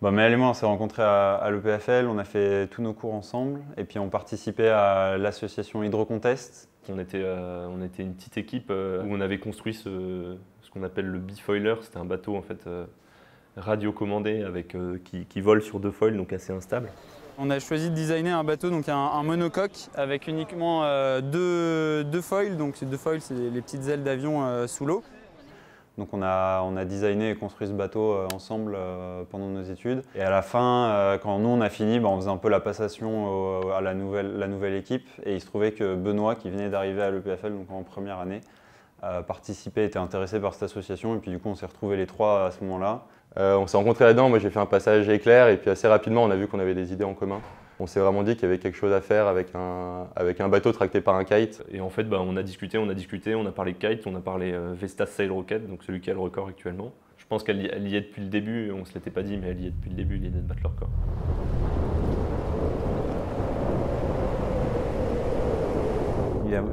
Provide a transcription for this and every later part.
Maël et moi, on s'est rencontrés à l'EPFL, on a fait tous nos cours ensemble et puis on participait à l'association Hydrocontest. On était une petite équipe où on avait construit ce qu'on appelle le bifoiler. C'était un bateau en fait radiocommandé qui vole sur 2 foils, donc assez instable. On a choisi de designer un bateau, donc un monocoque avec uniquement deux foils. Donc ces 2 foils, c'est les petites ailes d'avion sous l'eau. Donc on a designé et construit ce bateau ensemble pendant nos études. Et à la fin, quand nous on a fini, on faisait un peu la passation à la nouvelle équipe. Et il se trouvait que Benoît, qui venait d'arriver à l'EPFL, donc en première année, participait, était intéressé par cette association. Et puis du coup on s'est retrouvés les trois à ce moment-là. On s'est rencontrés là-dedans, moi j'ai fait un passage éclair et puis assez rapidement on a vu qu'on avait des idées en commun. On s'est vraiment dit qu'il y avait quelque chose à faire avec un bateau tracté par un kite. Et en fait, on a discuté, on a parlé kite, on a parlé Vestas Sail Rocket, donc celui qui a le record actuellement. Je pense qu'elle y est depuis le début, on ne se l'était pas dit, mais elle y est depuis le début, l'idée de battre le record.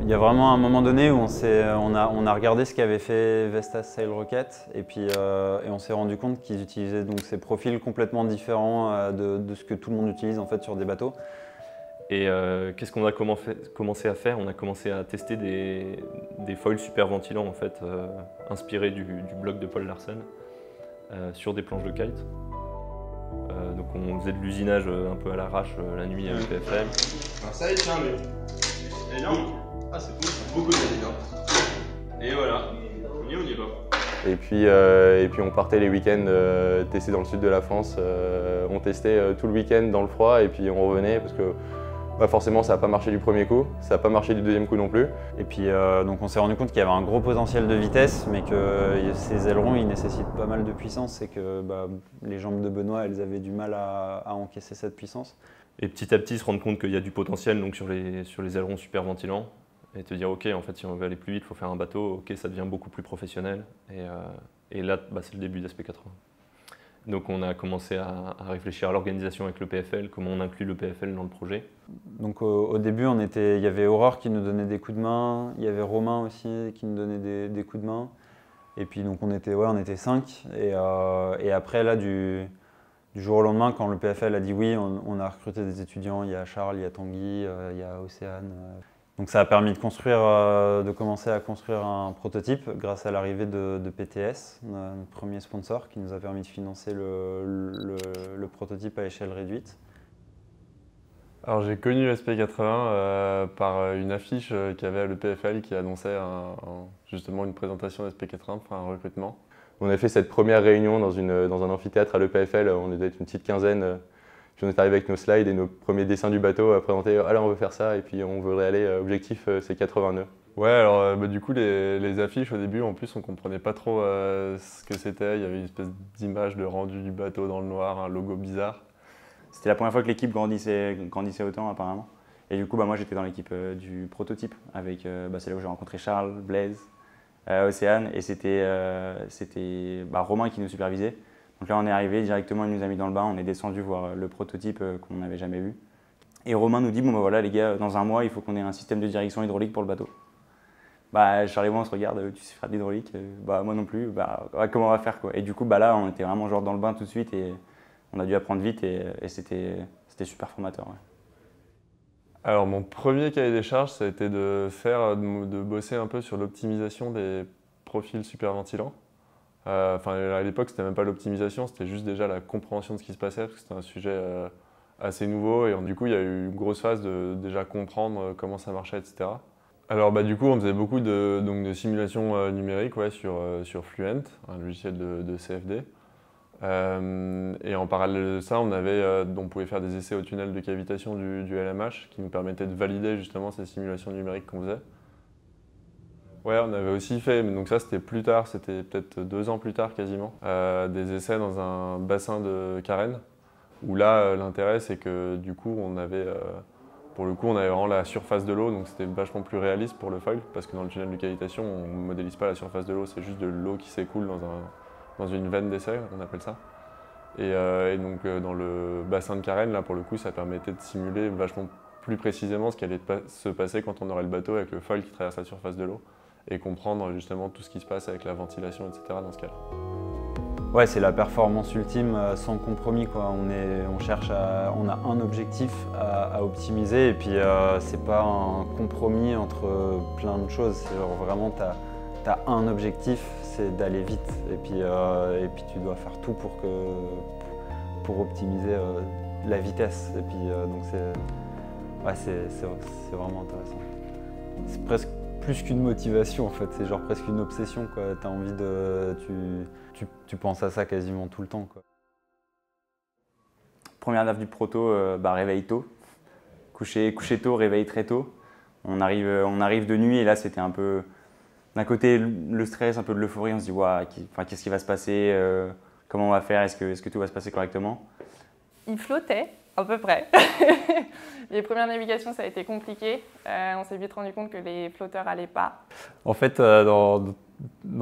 Il y a vraiment un moment donné où on a regardé ce qu'avait fait Vestas Sail Rocket et on s'est rendu compte qu'ils utilisaient donc ces profils complètement différents de ce que tout le monde utilise en fait sur des bateaux. Et qu'est-ce qu'on a commencé à faire? On a commencé à tester des foils super ventilants en fait, inspirés du bloc de Paul Larsen sur des planches de kite. Donc on faisait de l'usinage un peu à l'arrache la nuit à l'EPFL. Ça y est, tiens, mais... Énorme. Ah, c'est cool, beaucoup de Et voilà, on y va. Et puis on partait les week-ends tester dans le sud de la France. On testait tout le week-end dans le froid et puis on revenait parce que forcément ça n'a pas marché du premier coup, ça n'a pas marché du deuxième coup non plus. Et puis donc on s'est rendu compte qu'il y avait un gros potentiel de vitesse, mais que ces ailerons ils nécessitent pas mal de puissance et que les jambes de Benoît elles avaient du mal à encaisser cette puissance. Et petit à petit se rendre compte qu'il y a du potentiel donc sur les ailerons super ventilants et te dire ok en fait si on veut aller plus vite il faut faire un bateau, ok ça devient beaucoup plus professionnel et là c'est le début d'SP80. Donc on a commencé à réfléchir à l'organisation avec l'EPFL, comment on inclut l'EPFL dans le projet. Donc au début il y avait Aurore qui nous donnait des coups de main, il y avait Romain aussi qui nous donnait des coups de main. Et puis donc on était 5 et après là du jour au lendemain quand l'EPFL a dit oui, on a recruté des étudiants, il y a Charles, il y a Tanguy, il y a Océane. Donc ça a permis de commencer à construire un prototype grâce à l'arrivée de PTS, notre premier sponsor, qui nous a permis de financer le prototype à échelle réduite. Alors j'ai connu SP80 par une affiche qu'il y avait à l'EPFL qui annonçait justement une présentation d'SP80 pour un recrutement. On a fait cette première réunion dans un amphithéâtre à l'EPFL, on devait être une petite quinzaine. Puis on est arrivé avec nos slides et nos premiers dessins du bateau à présenter. Ah là on veut faire ça et puis on voudrait aller, objectif c'est 80 nœuds. Ouais alors du coup les affiches au début en plus on comprenait pas trop ce que c'était. Il y avait une espèce d'image de rendu du bateau dans le noir, un logo bizarre. C'était la première fois que l'équipe grandissait autant apparemment. Et du coup moi j'étais dans l'équipe du prototype avec, c'est là où j'ai rencontré Charles, Blaise, Océane et c'était Romain qui nous supervisait. Donc là on est arrivé directement, il nous a mis dans le bain, on est descendu voir le prototype qu'on n'avait jamais vu. Et Romain nous dit bon voilà les gars, dans un mois il faut qu'on ait un système de direction hydraulique pour le bateau. Charles et moi on se regarde, tu sais faire de l'hydraulique? Moi non plus, comment on va faire quoi? Et du coup là on était vraiment genre dans le bain tout de suite et on a dû apprendre vite et c'était super formateur. Ouais. Alors mon premier cahier des charges ça a été de bosser un peu sur l'optimisation des profils superventilants. À l'époque, c'était même pas l'optimisation, c'était juste déjà la compréhension de ce qui se passait, parce que c'était un sujet assez nouveau. Et du coup, il y a eu une grosse phase de déjà comprendre comment ça marchait, etc. Alors, du coup, on faisait beaucoup de simulations numériques sur Fluent, un logiciel de CFD. Et en parallèle de ça, on pouvait faire des essais au tunnel de cavitation du LMH qui nous permettaient de valider justement ces simulations numériques qu'on faisait. Ouais, on avait aussi fait, mais donc ça c'était plus tard, c'était peut-être 2 ans plus tard quasiment, des essais dans un bassin de carène, où là l'intérêt c'est que du coup pour le coup on avait vraiment la surface de l'eau, donc c'était vachement plus réaliste pour le foil, parce que dans le tunnel de cavitation on ne modélise pas la surface de l'eau, c'est juste de l'eau qui s'écoule dans une veine d'essai, on appelle ça. Et donc dans le bassin de carène, là pour le coup ça permettait de simuler vachement plus précisément ce qui allait se passer quand on aurait le bateau avec le foil qui traverse la surface de l'eau. Et comprendre justement tout ce qui se passe avec la ventilation, etc. dans ce cas-là. Ouais, c'est la performance ultime sans compromis, quoi. On a un objectif à optimiser et puis c'est pas un compromis entre plein de choses. C'est genre vraiment t'as un objectif, c'est d'aller vite et puis tu dois faire tout pour optimiser la vitesse. Et puis donc c'est vraiment intéressant. C'est presque plus qu'une motivation en fait, c'est genre presque une obsession, quoi. T'as envie de. Tu penses à ça quasiment tout le temps, quoi. Première DAF du proto, réveil tôt. Coucher tôt, réveil très tôt. On arrive de nuit et là c'était un peu. D'un côté le stress, un peu de l'euphorie, on se dit ouah, qu'est-ce qui va se passer, comment on va faire, est-ce que tout va se passer correctement? Il flottait, à peu près. Les premières navigations, ça a été compliqué. On s'est vite rendu compte que les flotteurs n'allaient pas. En fait, dans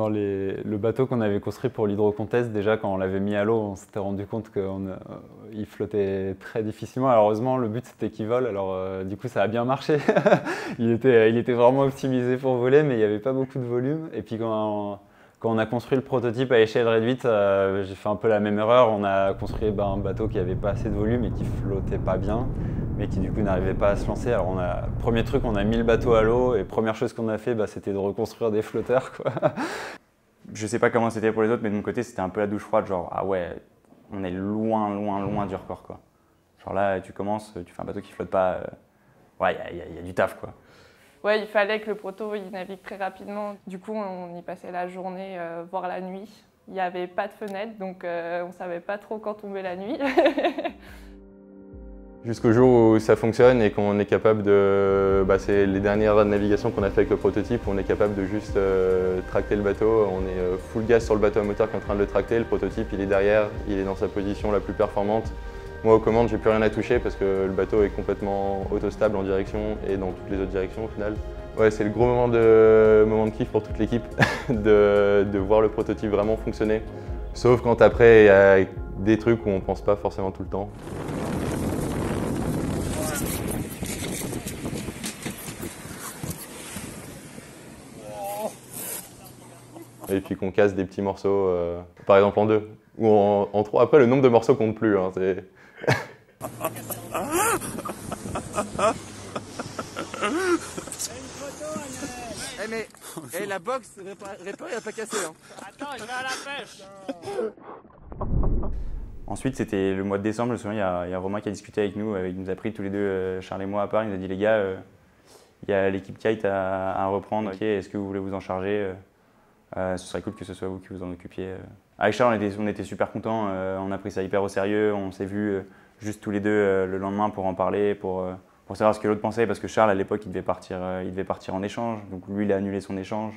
le bateau qu'on avait construit pour l'hydrocontest, déjà quand on l'avait mis à l'eau, on s'était rendu compte qu'il flottait très difficilement. Alors, heureusement, le but c'était qu'il vole, alors du coup ça a bien marché. il était vraiment optimisé pour voler, mais il n'y avait pas beaucoup de volume. Et puis quand on a construit le prototype à échelle réduite, j'ai fait un peu la même erreur. On a construit un bateau qui n'avait pas assez de volume et qui flottait pas bien, mais qui du coup n'arrivait pas à se lancer. Alors premier truc, on a mis le bateau à l'eau et première chose qu'on a fait, c'était de reconstruire des flotteurs, quoi. Je sais pas comment c'était pour les autres, mais de mon côté c'était un peu la douche froide, genre ah ouais, on est loin du record, quoi. Genre là tu commences, tu fais un bateau qui flotte pas, ouais il y a du taf, quoi. Ouais, il fallait que le proto il navigue très rapidement. Du coup, on y passait la journée, voire la nuit. Il n'y avait pas de fenêtre, donc on ne savait pas trop quand tombait la nuit. Jusqu'au jour où ça fonctionne et qu'on est capable de... c'est les dernières navigations qu'on a fait avec le prototype, on est capable de juste tracter le bateau. On est full gaz sur le bateau à moteur qui est en train de le tracter. Le prototype, il est derrière, il est dans sa position la plus performante. Moi, aux commandes, j'ai plus rien à toucher parce que le bateau est complètement autostable en direction et dans toutes les autres directions au final. Ouais, c'est le gros moment de kiff pour toute l'équipe de voir le prototype vraiment fonctionner. Sauf quand après, il y a des trucs où on pense pas forcément tout le temps. Et puis qu'on casse des petits morceaux, par exemple en 2 ou en 3. Après, le nombre de morceaux compte plus. Hein, mais la box réparée n'a pas cassé. Hein. Attends, je vais à la pêche. Ensuite, c'était le mois de décembre, je me souviens, il y a Romain qui a discuté avec nous, il nous a pris tous les deux, Charles et moi à part, il nous a dit les gars, il y a l'équipe kite à reprendre, okay, est-ce que vous voulez vous en charger? Ce serait cool que ce soit vous qui vous en occupiez. Avec Charles, on était super contents, on a pris ça hyper au sérieux, on s'est vus juste tous les deux le lendemain pour en parler, pour savoir ce que l'autre pensait, parce que Charles à l'époque il devait partir en échange, donc lui il a annulé son échange.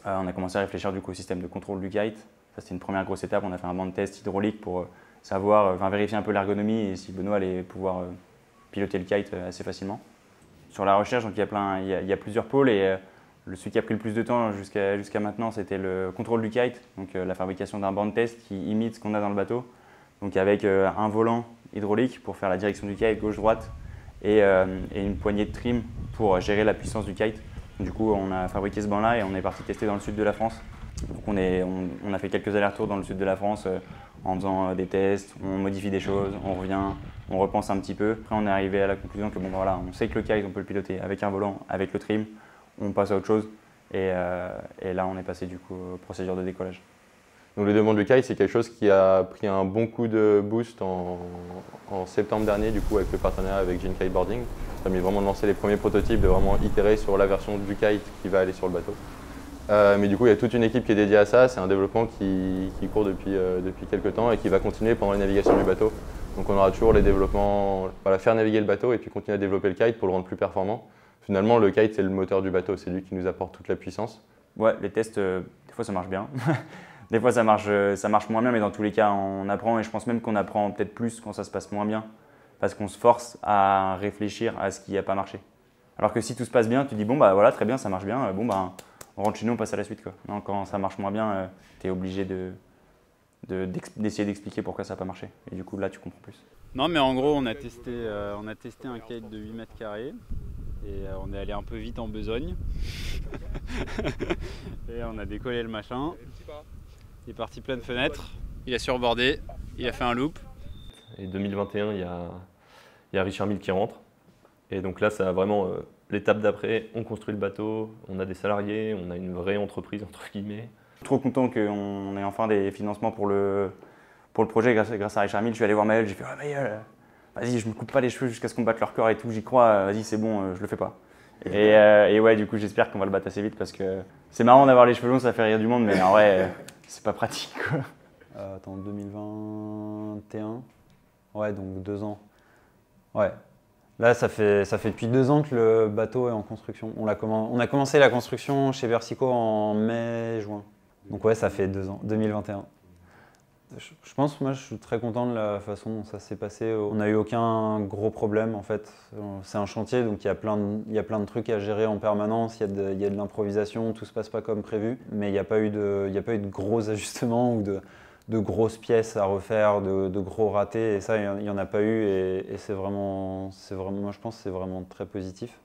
On a commencé à réfléchir du coup au système de contrôle du kite, ça c'était une première grosse étape, on a fait un banc de test hydraulique pour vérifier un peu l'ergonomie et si Benoît allait pouvoir piloter le kite assez facilement. Sur la recherche, donc, il y a plusieurs pôles et celui qui a pris le plus de temps jusqu'à maintenant, c'était le contrôle du kite, donc la fabrication d'un banc de test qui imite ce qu'on a dans le bateau, donc avec un volant hydraulique pour faire la direction du kite gauche-droite et une poignée de trim pour gérer la puissance du kite. Du coup, on a fabriqué ce banc-là et on est parti tester dans le sud de la France. Donc on a fait quelques allers-retours dans le sud de la France en faisant des tests, on modifie des choses, on revient, on repense un petit peu. Après, on est arrivé à la conclusion que on sait que le kite, on peut le piloter avec un volant, avec le trim, on passe à autre chose. Et là, on est passé du coup aux procédures de décollage. Donc le développement du kite, c'est quelque chose qui a pris un bon coup de boost en septembre dernier, du coup, avec le partenariat avec Gene Kiteboarding. Ça a permis vraiment de lancer les premiers prototypes, de vraiment itérer sur la version du kite qui va aller sur le bateau. Mais du coup, il y a toute une équipe qui est dédiée à ça. C'est un développement qui court depuis quelques temps et qui va continuer pendant les navigations du bateau. Donc on aura toujours les développements, faire naviguer le bateau et puis continuer à développer le kite pour le rendre plus performant. Finalement, le kite, c'est le moteur du bateau, c'est lui qui nous apporte toute la puissance. Ouais, les tests, des fois ça marche bien. Des fois ça marche moins bien, mais dans tous les cas, on apprend et je pense même qu'on apprend peut-être plus quand ça se passe moins bien. Parce qu'on se force à réfléchir à ce qui n'a pas marché. Alors que si tout se passe bien, tu dis bon bah voilà, très bien, ça marche bien, on rentre chez nous, on passe à la suite, quoi. Non, quand ça marche moins bien, tu es obligé d'essayer d'expliquer pourquoi ça n'a pas marché. Et du coup là, tu comprends plus. Non mais en gros, on a testé un kite de 8 mètres carrés. Et on est allé un peu vite en besogne. Et on a décollé le machin. Il est parti plein de fenêtres. il a surbordé, il a fait un loop. Et 2021, il y a Richard Mille qui rentre. Et donc là, ça a vraiment l'étape d'après, on construit le bateau, on a des salariés, on a une vraie entreprise, entre guillemets. Trop content qu'on ait enfin des financements pour le projet grâce à Richard Mille. Je suis allé voir Maël, j'ai fait « Ah Maël, vas-y, je me coupe pas les cheveux jusqu'à ce qu'on batte leur corps et tout, j'y crois, vas-y, c'est bon, je le fais pas. » Et ouais, du coup, j'espère qu'on va le battre assez vite parce que c'est marrant d'avoir les cheveux longs, ça fait rire du monde, mais en vrai, c'est pas pratique, quoi. Attends, 2021. Ouais, donc 2 ans. Ouais. Là, ça fait depuis 2 ans que le bateau est en construction. On a commencé la construction chez Versico en mai-juin. Donc ouais, ça fait 2 ans, 2021. Je pense, moi, je suis très content de la façon dont ça s'est passé. On n'a eu aucun gros problème, en fait. C'est un chantier, donc il y a plein de trucs à gérer en permanence. Il y a de l'improvisation, tout se passe pas comme prévu. Mais il n'y a pas eu de gros ajustements ou de grosses pièces à refaire, de gros ratés. Et ça, il n'y en a pas eu. Et c'est vraiment, moi, je pense que c'est vraiment très positif.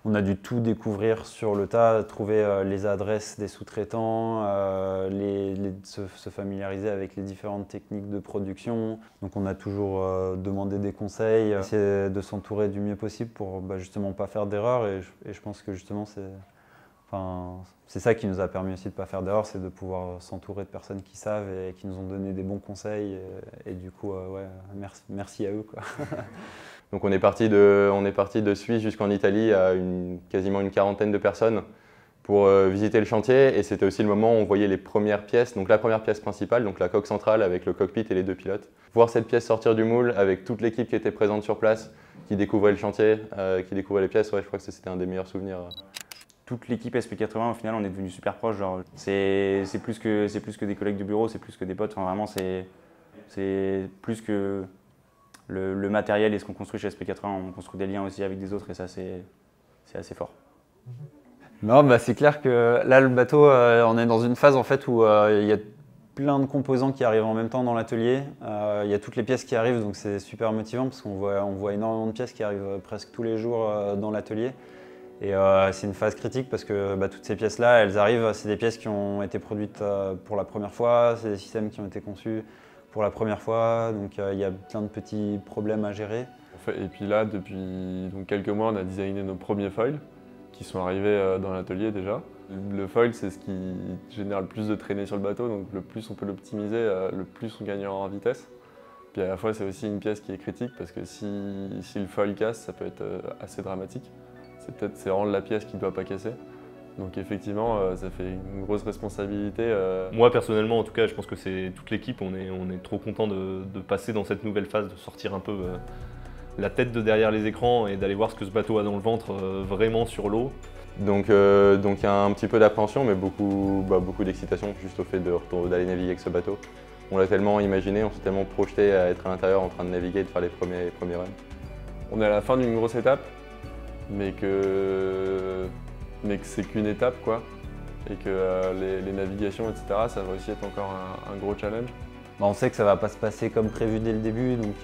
On a dû tout découvrir sur le tas, trouver les adresses des sous-traitants, se familiariser avec les différentes techniques de production. Donc on a toujours demandé des conseils, essayer de s'entourer du mieux possible pour justement pas faire d'erreurs. Et je pense que justement c'est ça qui nous a permis aussi de ne pas faire d'erreurs, c'est de pouvoir s'entourer de personnes qui savent et qui nous ont donné des bons conseils. Et du coup, ouais, merci à eux, quoi. Donc on est parti de Suisse jusqu'en Italie à quasiment une quarantaine de personnes pour visiter le chantier, et c'était aussi le moment où on voyait les premières pièces, donc la première pièce principale, donc la coque centrale avec le cockpit et les 2 pilotes. Voir cette pièce sortir du moule avec toute l'équipe qui était présente sur place, qui découvrait le chantier, qui découvrait les pièces, ouais, je crois que c'était un des meilleurs souvenirs. Toute l'équipe SP80, au final, on est devenus super proches. C'est plus que des collègues de bureau, c'est plus que des potes. Enfin, vraiment, c'est plus que le matériel et ce qu'on construit chez SP80. On construit des liens aussi avec des autres et ça, c'est assez fort. Non, c'est clair que là, le bateau, on est dans une phase en fait où il y a plein de composants qui arrivent en même temps dans l'atelier. Il y a toutes les pièces qui arrivent, donc c'est super motivant parce qu'on voit énormément de pièces qui arrivent presque tous les jours dans l'atelier. Et c'est une phase critique parce que toutes ces pièces-là, elles arrivent, c'est des pièces qui ont été produites pour la première fois, c'est des systèmes qui ont été conçus pour la première fois, donc il y a plein de petits problèmes à gérer. Et puis là, depuis quelques mois, on a designé nos premiers foils qui sont arrivés dans l'atelier déjà. Le foil, c'est ce qui génère le plus de traînées sur le bateau, donc le plus on peut l'optimiser, le plus on gagnera en vitesse. Puis à la fois, c'est aussi une pièce qui est critique parce que si le foil casse, ça peut être assez dramatique. C'est vraiment la pièce qui ne doit pas casser. Donc effectivement, ça fait une grosse responsabilité. Moi personnellement, en tout cas, je pense que c'est toute l'équipe, on est trop content de passer dans cette nouvelle phase, de sortir un peu la tête de derrière les écrans et d'aller voir ce que ce bateau a dans le ventre vraiment sur l'eau. Donc il y a un petit peu d'appréhension, mais beaucoup d'excitation juste au fait d'aller naviguer avec ce bateau. On l'a tellement imaginé, on s'est tellement projeté à être à l'intérieur en train de naviguer et de faire les premiers runs. On est à la fin d'une grosse étape, mais que c'est qu'une étape, quoi, et que les navigations, etc., ça va aussi être encore un gros challenge. On sait que ça ne va pas se passer comme prévu dès le début, donc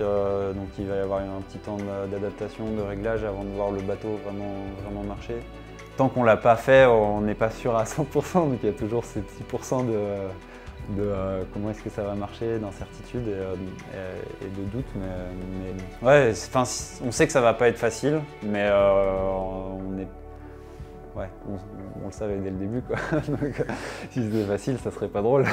il va y avoir un petit temps d'adaptation, de réglage avant de voir le bateau vraiment marcher. Tant qu'on ne l'a pas fait, on n'est pas sûr à 100%, donc il y a toujours ces petits pourcents de comment est-ce que ça va marcher, d'incertide et de doute. Mais ouais, on sait que ça va pas être facile, mais on le savait dès le début, quoi. Donc, si c'était facile, ça serait pas drôle.